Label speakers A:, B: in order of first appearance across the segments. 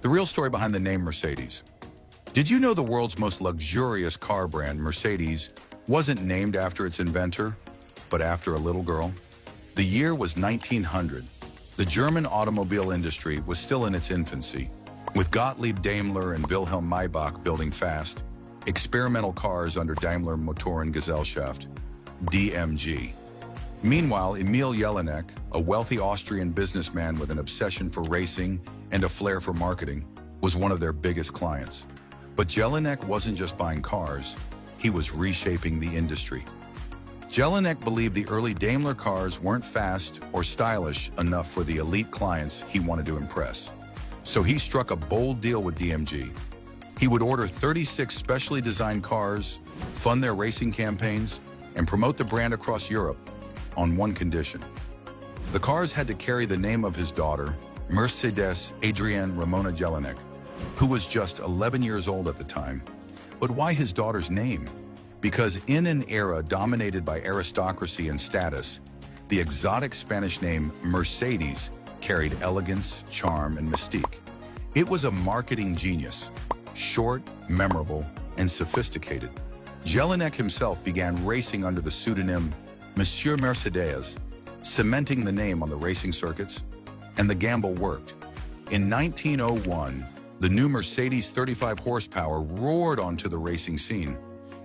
A: The real story behind the name Mercedes. Did you know the world's most luxurious car brand, Mercedes, wasn't named after its inventor, but after a little girl? The year was 1900. The German automobile industry was still in its infancy, with Gottlieb Daimler and Wilhelm Maybach building fast, experimental cars under Daimler Motorengesellschaft, DMG. Meanwhile, Emil Jelinek, a wealthy Austrian businessman with an obsession for racing and a flair for marketing, was one of their biggest clients. But Jelinek wasn't just buying cars, he was reshaping the industry. Jelinek believed the early Daimler cars weren't fast or stylish enough for the elite clients he wanted to impress. So he struck a bold deal with DMG. He would order 36 specially designed cars, fund their racing campaigns, and promote the brand across Europe on one condition. The cars had to carry the name of his daughter, Mercedes Adrienne Ramona Jelinek, who was just 11 years old at the time. But why his daughter's name? Because in an era dominated by aristocracy and status, the exotic Spanish name Mercedes carried elegance, charm, and mystique. It was a marketing genius, short, memorable, and sophisticated. Jelinek himself began racing under the pseudonym Monsieur Mercedes, cementing the name on the racing circuits, and the gamble worked. In 1901, the new Mercedes 35 horsepower roared onto the racing scene.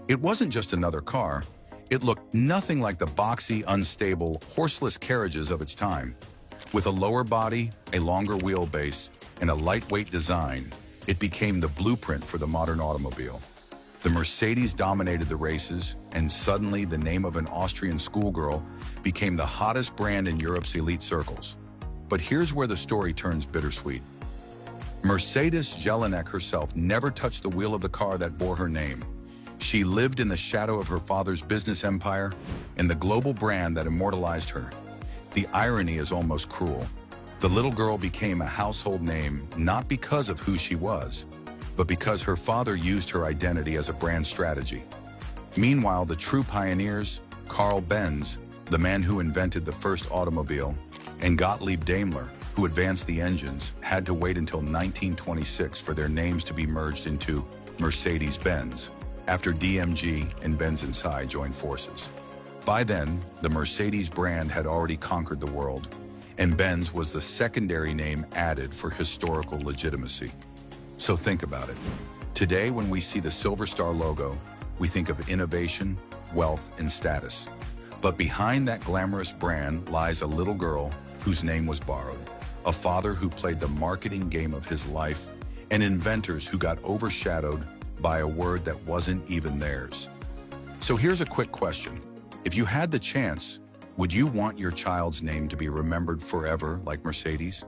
A: It wasn't just another car. It looked nothing like the boxy, unstable, horseless carriages of its time. With a lower body, a longer wheelbase, and a lightweight design, it became the blueprint for the modern automobile. The Mercedes dominated the races, and suddenly the name of an Austrian schoolgirl became the hottest brand in Europe's elite circles. But here's where the story turns bittersweet. Mercedes Jelinek herself never touched the wheel of the car that bore her name. She lived in the shadow of her father's business empire and the global brand that immortalized her. The irony is almost cruel. The little girl became a household name not because of who she was, but because her father used her identity as a brand strategy. Meanwhile, the true pioneers, Carl Benz, the man who invented the first automobile, and Gottlieb Daimler, who advanced the engines, had to wait until 1926 for their names to be merged into Mercedes-Benz, after DMG and Benz inside joined forces. By then, the Mercedes brand had already conquered the world, and Benz was the secondary name added for historical legitimacy. So think about it. Today, when we see the Silver Star logo, we think of innovation, wealth, and status. But behind that glamorous brand lies a little girl whose name was borrowed, a father who played the marketing game of his life, and inventors who got overshadowed by a word that wasn't even theirs. So here's a quick question. If you had the chance, would you want your child's name to be remembered forever like Mercedes?